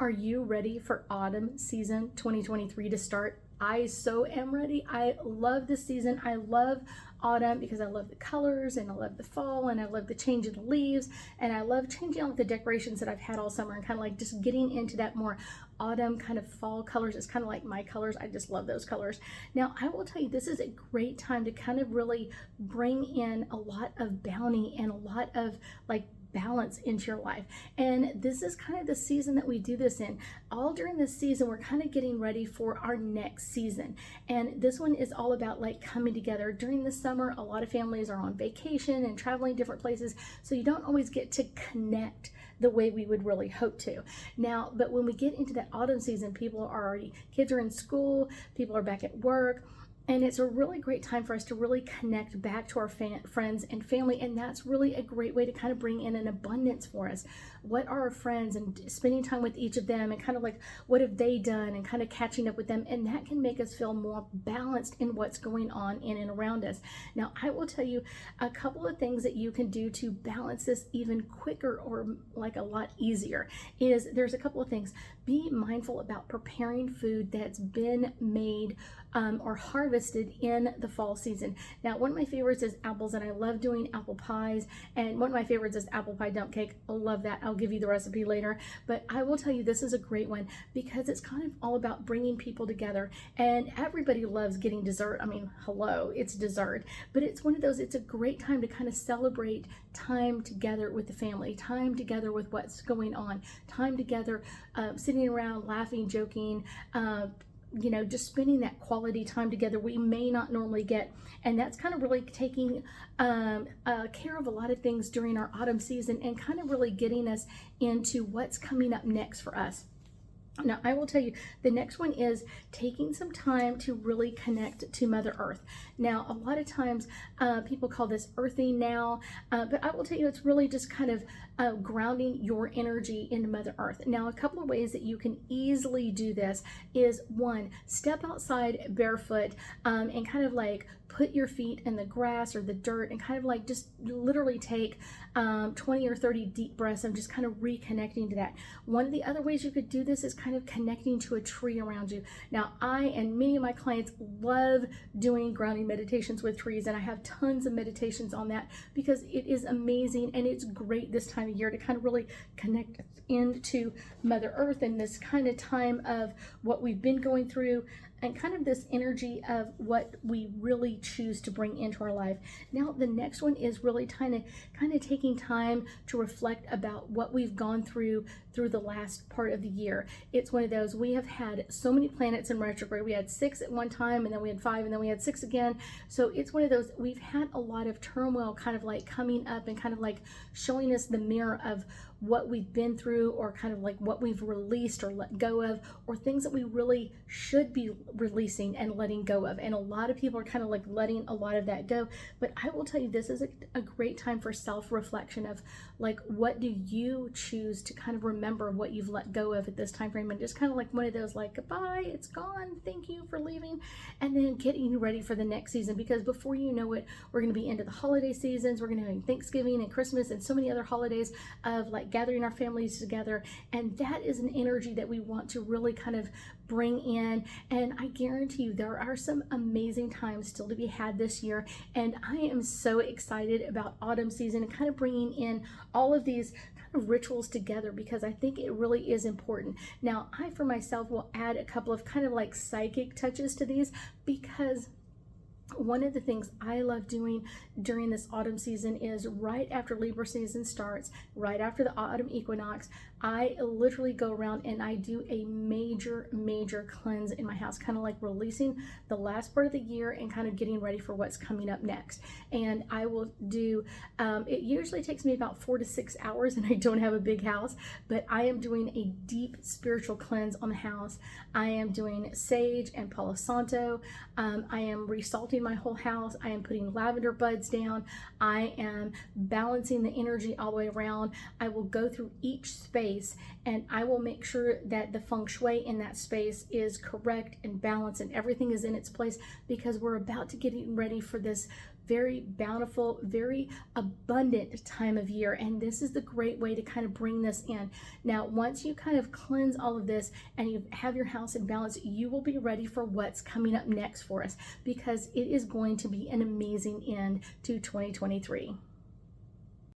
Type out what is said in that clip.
Are you ready for autumn season 2023 to start? I so am ready. I love this season. I love autumn because I love the colors and I love the fall and I love the change of the leaves and I love changing all the decorations that I've had all summer and kind of like just getting into that more autumn kind of fall colors. It's kind of like my colors. I just love those colors. Now, I will tell you, this is a great time to kind of really bring in a lot of bounty and a lot of like balance into your life. And this is kind of the season that we do this in. All during this season, we're kind of getting ready for our next season. And this one is all about like coming together. During the summer, a lot of families are on vacation and traveling different places. So you don't always get to connect the way we would really hope to. Now, but when we get into that autumn season, kids are in school, people are back at work, and it's a really great time for us to really connect back to our friends and family. And that's really a great way to kind of bring in an abundance for us. What are our friends, and spending time with each of them and kind of like what have they done and kind of catching up with them. And that can make us feel more balanced in what's going on in and around us. Now, I will tell you a couple of things that you can do to balance this even quicker or like a lot easier. There's a couple of things. Be mindful about preparing food that's been made or harvested in the fall season. Now, one of my favorites is apples, and I love doing apple pies. And one of my favorites is apple pie dump cake. I love that. I'll give you the recipe later. But I will tell you, this is a great one because it's kind of all about bringing people together. And everybody loves getting dessert. I mean, hello, it's dessert. But it's one of those, it's a great time to kind of celebrate time together with the family, time together with what's going on, time together, sitting around, laughing, joking, just spending that quality time together we may not normally get. And that's kind of really taking care of a lot of things during our autumn season and kind of really getting us into what's coming up next for us. Now, I will tell you, the next one is taking some time to really connect to Mother Earth. Now, a lot of times people call this earthy now, but I will tell you, it's really just kind of grounding your energy into Mother Earth. Now, a couple of ways that you can easily do this is, one, step outside barefoot and kind of like put your feet in the grass or the dirt and kind of like just literally take 20 or 30 deep breaths and just kind of reconnecting to that. One of the other ways you could do this is kind of connecting to a tree around you. Now, I and many of my clients love doing grounding meditations with trees, and I have tons of meditations on that because it is amazing and it's great this time of year to kind of really connect into Mother Earth and this kind of time of what we've been going through and kind of this energy of what we really choose to bring into our life. Now, the next one is really kind of taking time to reflect about what we've gone through the last part of the year. It's one of those, we have had so many planets in retrograde. We had 6 at one time, and then we had 5, and then we had 6 again. So it's one of those, we've had a lot of turmoil kind of like coming up and kind of like showing us the mirror of what we've been through, or kind of like what we've released or let go of, or things that we really should be releasing and letting go of. And a lot of people are kind of like letting a lot of that go. But I will tell you, this is a great time for self-reflection of like, what do you choose to kind of remember what you've let go of at this time frame, and just kind of like one of those like, goodbye, it's gone, thank you for leaving, and then getting ready for the next season. Because before you know it, we're going to be into the holiday seasons. We're going to have Thanksgiving and Christmas and so many other holidays of like gathering our families together, and that is an energy that we want to really kind of bring in. And I guarantee you there are some amazing times still to be had this year, and I am so excited about autumn season and kind of bringing in all of these kind of rituals together because I think it really is important. Now, I for myself will add a couple of kind of like psychic touches to these, because one of the things I love doing during this autumn season is right after Libra season starts, right after the autumn equinox, I literally go around and I do a major cleanse in my house, kind of like releasing the last part of the year and kind of getting ready for what's coming up next. And I will do, it usually takes me about 4 to 6 hours, and I don't have a big house, but I am doing a deep spiritual cleanse on the house. I am doing sage and palo santo. I am resalting my whole house. I am putting lavender buds down. I am balancing the energy all the way around. I will go through each space and I will make sure that the feng shui in that space is correct and balanced and everything is in its place, because we're about to get ready for this very bountiful, very abundant time of year. And this is the great way to kind of bring this in. Now, once you kind of cleanse all of this and you have your house in balance, you will be ready for what's coming up next for us, because it is going to be an amazing end to 2023.